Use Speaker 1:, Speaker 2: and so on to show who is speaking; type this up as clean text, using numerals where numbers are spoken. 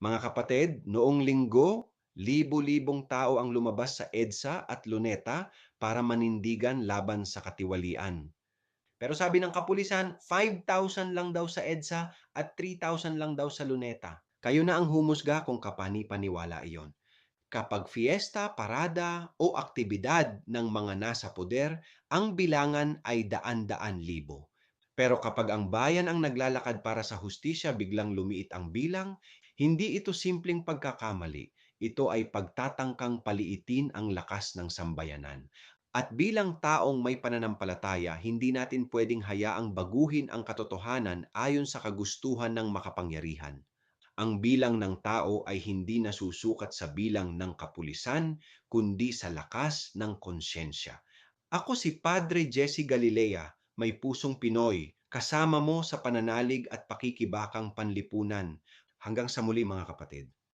Speaker 1: Mga kapatid, noong linggo, libo-libong tao ang lumabas sa EDSA at Luneta para manindigan laban sa katiwalian. Pero sabi ng kapulisan, 5,000 lang daw sa EDSA at 3,000 lang daw sa Luneta. Kayo na ang humusga kung kapani-paniwala iyon. Kapag fiesta, parada o aktibidad ng mga nasa poder, ang bilangan ay daan-daan libo. Pero kapag ang bayan ang naglalakad para sa hustisya, biglang lumiit ang bilang, hindi ito simpleng pagkakamali. Ito ay pagtatangkang paliitin ang lakas ng sambayanan. At bilang taong may pananampalataya, hindi natin pwedeng hayaang baguhin ang katotohanan ayon sa kagustuhan ng makapangyarihan. Ang bilang ng tao ay hindi nasusukat sa bilang ng kapulisan, kundi sa lakas ng konsyensya. Ako si Padre Jesse Galilea, may pusong Pinoy, kasama mo sa pananalig at pakikibakang panlipunan. Hanggang sa muli mga kapatid.